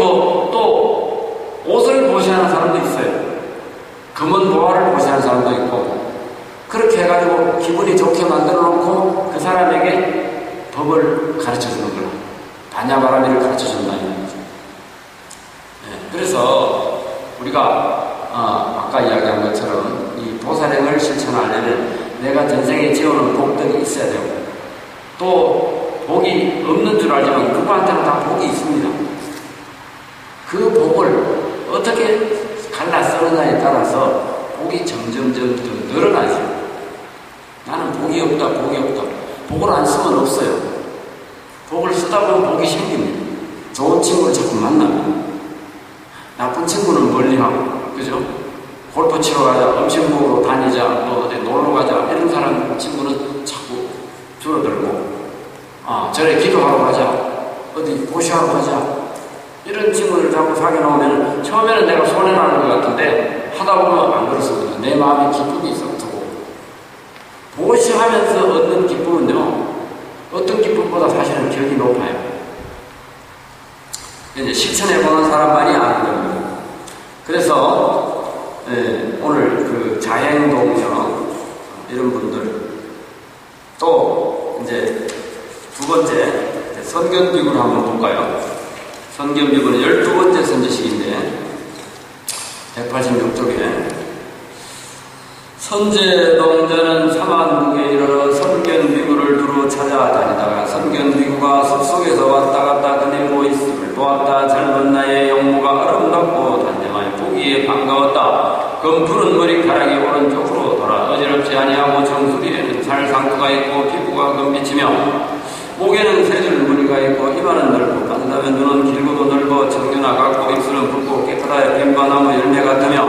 또 옷을 보시하는 사람도 있어요. 금은 보화를 보시하는 사람도 있고 그렇게 해가지고 기분이 좋게 만들어 놓고 그 사람에게 법을 가르쳐 주는 거라. 반야바라미를 가르쳐 준다는 거죠. 네, 그래서 우리가 아까 이야기한 것처럼 이 보살행을 실천하려면 내가 전생에 지어놓은 복덕이 있어야 되고, 또 복이 없는 줄 알지만 누구한테나 다 복이 있습니다. 그 복을 어떻게 갈라 쓰느냐에 따라서 복이 점점점 늘어나죠. 나는 복이 없다. 복을 안 쓰면 없어요. 복을 쓰다 보면 복이 생깁니다. 좋은 친구를 자꾸 만나면, 나쁜 친구는 멀리하고, 그죠? 골프 치러 가자, 음식 먹으러 다니자, 뭐 어디 놀러 가자, 이런 사람 친구는 자꾸 줄어들고, 저래 기도하러 가자, 어디 보시하러 가자, 이런 친구를 자꾸 사귀어 놓으면 처음에는 내가 손해나는 것 같은데 하다 보면 안 그렇습니다. 내 마음에 기쁨이 썩트고, 보시하면서 얻는 기쁨은요, 어떤 기쁨보다 사실은 격이 높아요. 이제 실천해보는 사람만이 아는 겁니다. 그래서 오늘 그 자행동녀 이런 분들, 또 이제 두 번째 선견비구를 한번 볼까요? 선견비구는 12번째 선지식인데 186쪽에 선제동자는 사만국에 이르러 선견비구를 두루 찾아다니다가 선견비구가 숲속에서 왔다 갔다 그네 모있음을 보았다. 젊은 나이에 용모가 아름답고 단정하여 보기에 반가웠다. 검푸른 머리카락이 오른쪽으로 돌아 어지럽지 아니하고 정수리에는 살상투가 있고 피부가 검비치며 목에는 세 줄 무늬가 있고 이마는 넓고 빤다면 눈은 길고도 넓어 청년아 같고 입술은 붉고 깨끗하여 뱀바나무 열매 같으며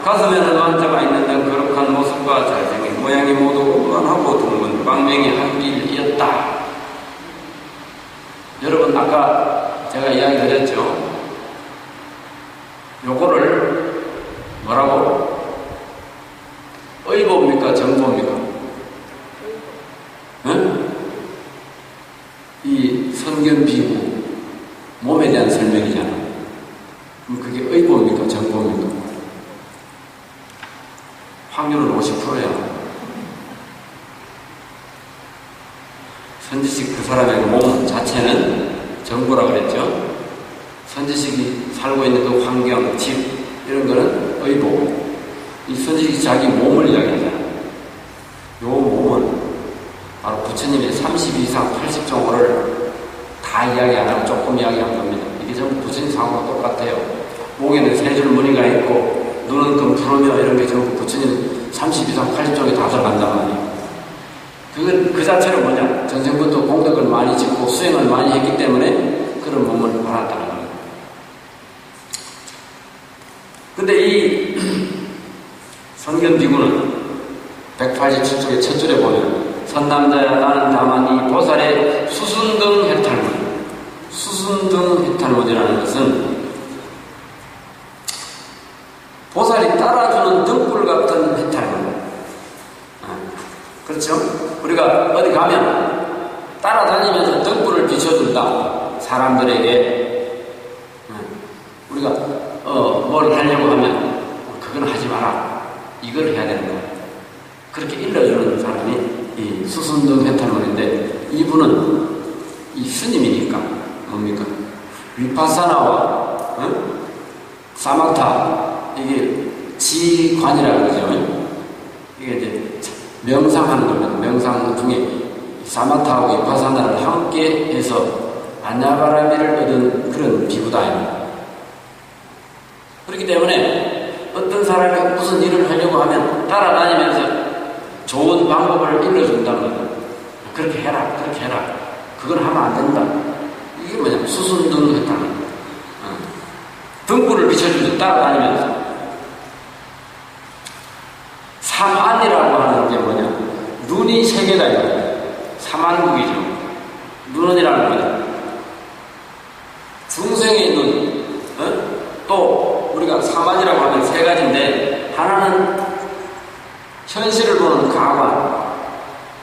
가슴에는 완자가 있는 등 거룩한 모습과 잘생긴 모양이 모두 우건하고 둥근 광명이 한 길이었다. 여러분, 아까 제가 이야기 드렸죠? 요거를 뭐라고? 의보입니까? 정보입니까? 응? 이 선견비구, 몸에 대한 설명이잖아. 그럼 그게 의보입니까? 정보입니까? 확률은 50%야. 선지식 그 사람의 몸 자체는 정보라고 그랬죠. 선지식이 살고 있는 그 환경, 집, 이런 거는 의보. 이 선지식이 자기 몸을 이야기하잖아. 요 몸은 바로 부처님의 30 이상 80종호를 다 이야기 안 하고 조금 이야기한 겁니다. 이게 전부 부처님 상황과 똑같아요. 목에는 세 줄 무늬가 있고 눈은 검푸르며 이런 게 전부 부처님 30 이상 80종이 다 들어간단 말이에요. 그건 그 자체는 뭐냐? 전생부터 공덕을 많이 짓고 수행을 많이 했기 때문에 그런 몸을 받았다는 겁니다. 근데 이 선견비구는 187쪽의 첫 줄에 보면 선남자야 나는 다만 이 보살의 수순등 해탈문, 수순등 해탈문이라는 것은 보살이 따라주는 등불 같은 해탈문. 그렇죠? 우리가 어디 가면 따라다니면서 등불을 비춰준다. 사람들에게. 우리가 뭘 하려고 하면 그건 하지 마라. 이걸 해야 되는 거야. 그렇게 일러주는 사람이 이 수순등 해탈문인데, 이분은 이 스님이니까 뭡니까? 위파사나와 사마타, 이게 지관이라고 그러죠. 이게 이제 명상하는 겁니다. 명상 중에 사마타하고 위파사나를 함께 해서 안야바라미를 얻은 그런 비구다. 그렇기 때문에 어떤 사람이 무슨 일을 하려고 하면 따라다니면서 좋은 방법을 일러준다는 거예요. 그렇게 해라, 그렇게 해라. 그건 하면 안 된다. 이게 뭐냐? 수순등 했다는 거예요. 등불을 비춰주면서 따라다니면서. 삼안이라고 하는 게 뭐냐? 눈이 세 개가 있어요. 삼안국이죠. 눈이라는 거냐? 중생의 눈, 또 우리가 삼안이라고 하면 세 가지인데, 하나는 현실을 보는 가관,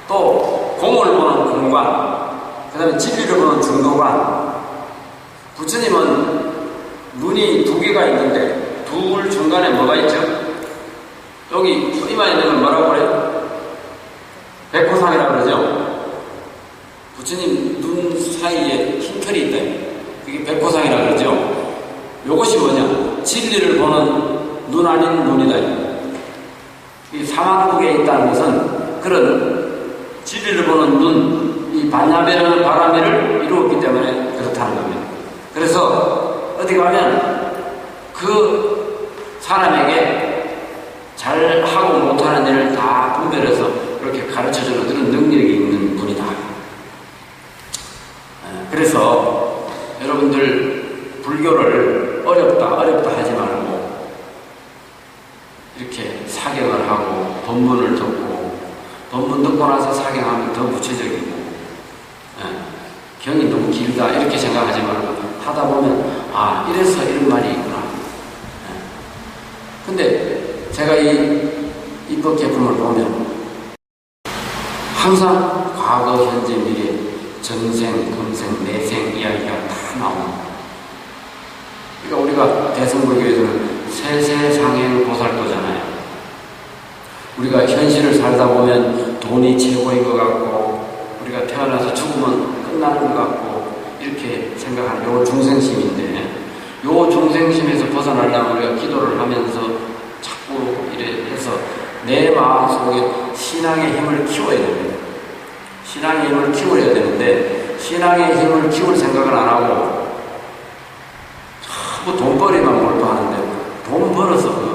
또 공을 보는 공관, 그 다음에 진리를 보는 중도관. 부처님은 눈이 두 개가 있는데 둘 중간에 뭐가 있죠? 여기 이마에 있는 건 뭐라고 그래요? 백호상이라고 그러죠. 부처님 눈 사이에 흰털이 있다. 그게 백호상이라고 그러죠. 요것이 뭐냐? 진리를 보는 눈 아닌 눈이다. 이 사망국에 있다는 것은 그런 진리를 보는 눈, 이 반야배라는 바라미를 이루었기 때문에 그렇다는 겁니다. 그래서 어디 가면 그 사람에게 잘하고 못하는 일을 다 분별해서 그렇게 가르쳐주는 그런 능력이 있는 분이다. 그래서 여러분들 불교를 어렵다 하지 말고 이렇게 사경을 하고 법문을 듣고 법문 듣고 나서 사경하면 더 구체적이고 경이 너무 길다 이렇게 생각하지 말고 하다 보면 아 이래서 이런 말이 있구나. 근데 제가 이 입법 제품을 보면 항상 과거, 현재, 미래, 전생, 금생, 내생 이야기가 다 나옵니다. 그러니까 우리가 대승불교에서는 세세상행 보살도잖아요. 우리가 현실을 살다 보면 돈이 최고인 것 같고 우리가 태어나서 죽으면 끝나는 것 같고 이렇게 생각하는 요 중생심인데 요 중생심에서 벗어나려면 우리가 기도를 하면서 자꾸 이래 해서 내 마음속에 신앙의 힘을 키워야 됩니다. 신앙의 힘을 키워야 되는데 신앙의 힘을 키울 생각을 안 하고 자꾸 돈벌이만 몰두하는데 돈 벌어서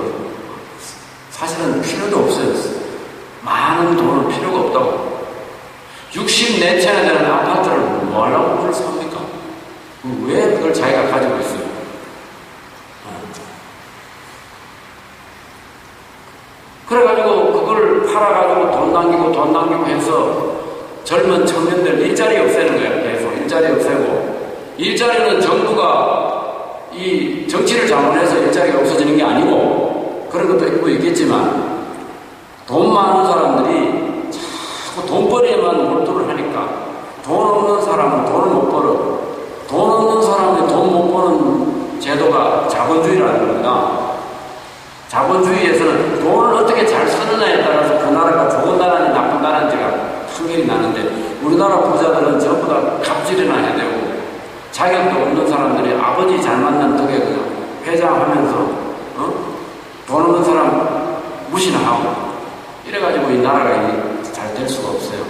사실은 필요도 없어요. 많은 돈은 필요가 없다고. 64채나 되는 아파트를 뭐 하려고 그걸 삽니까? 왜 그걸 자기가 가지고 있어요? 그래가지고 그걸 팔아가지고 돈 남기고 해서 젊은 청년들 일자리 없애는 거야. 계속 일자리 없애고 일자리는 정부가 이 정치를 자문해서 일자리가 없어지는 게 아니고 그런 것도 있고 있겠지만 돈 많은 사람들이 자꾸 돈벌이에만 몰두를 하니까 돈 없는 사람은 돈을 못 벌어. 돈 없는 사람이 돈 못 버는 제도가 자본주의라는 겁니다. 자본주의에서는 돈을 어떻게 잘 쓰느냐에 따라서 그 나라가 좋은 나라인지 나쁜 나라인지가 판결이 나는데 우리나라 부자들은 전부 다 갑질이나 해야 되고 자격도 없는 사람들이 아버지 잘 만난 덕에 그냥 회장하면서 돈 없는 사람 무시나 하고 이래가지고 이 나라가 잘 될 수가 없어요.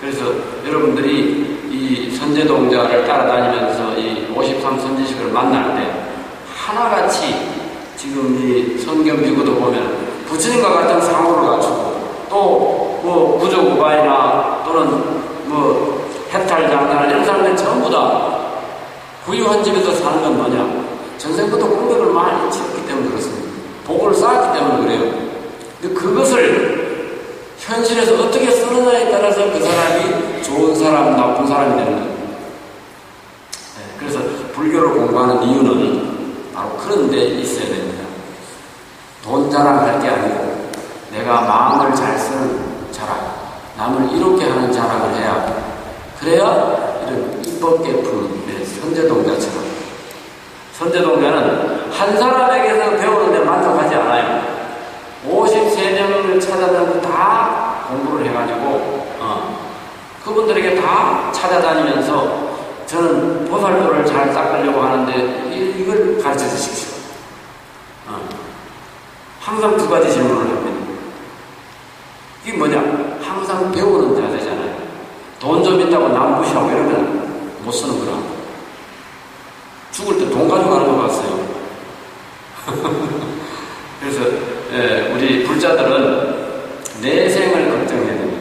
그래서 여러분들이 이 선제동자를 따라다니면서 이 53선지식을 만날 때 하나같이 지금 이 성경비구도 보면 부처님과 같은 상호를 갖추고 또 뭐 부족우바이나 또는 뭐 해탈장나 이런 사람들 전부 다 부유한 집에서 사는 건 뭐냐? 전생부터 공덕을 많이 지었기 때문에 그렇습니다. 복을 쌓았기 때문에 그래요. 근데 그것을 현실에서 어떻게 쓰느냐에 따라서 그 사람이 좋은 사람, 나쁜 사람이 되는 거예요. 그래서 불교를 공부하는 이유는 바로 그런 데 있어야 됩니다. 돈 자랑할 게 아니고 내가 마음을 잘 쓰는 자랑, 남을 이롭게 하는 자랑을 해야 그래야 이런 입법계품, 선제동자처럼 선제동자는 한 사람에게서 배우는데 만족하지 않아요. 53명을 찾아다니고 다 공부를 해가지고 그분들에게 다 찾아다니면서 저는 보살도를 잘 닦으려고 하는데 이걸 가르쳐 주십시오. 항상 두 가지 질문을 합니다. 이게 뭐냐? 항상 배우는 자세잖아요. 돈 좀 있다고 남 무시하고 이러면 못 쓰는 거라. 죽을 때 돈 가져가는 거 봤어요. 그래서 우리 불자들은 내 생을 걱정해야 됩니다.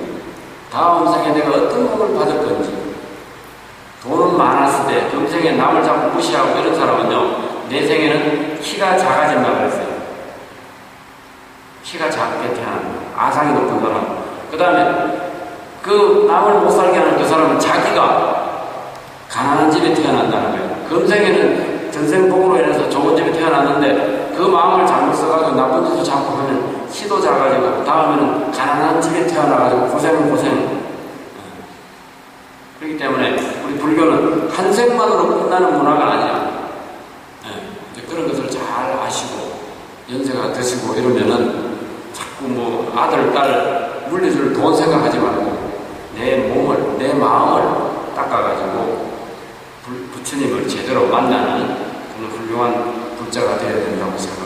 다음 생에 내가 어떤 복을 받을 건지. 돈은 많았을 때 금생에 남을 자꾸 무시하고 이런 사람은요 내 생에는 키가 작아진다고 그랬어요. 키가 작게 태어난다. 아상이 높은 사람. 그 다음에 그 남을 못 살게 하는 그 사람은 자기가 가난한 집에 태어난다는 거예요. 금생에는 전생복으로 인해서 좋은 집에 태어났는데 그 마음을 잘못 써가지고 나쁜 짓을 자꾸 하면 키도 작아지고 다음에는 가난한 집에 태어나가지고 고생은 고생. 그렇기 때문에 우리 불교는 한 생만으로 끝나는 문화가 아니야. 그런 것을 잘 아시고 연세가 드시고 이러면은 자꾸 뭐 아들, 딸 물려줄 돈 생각하지 말고 부처님을 제대로 만나는 그런 훌륭한 불자가 되어야 된다고 생각합니다.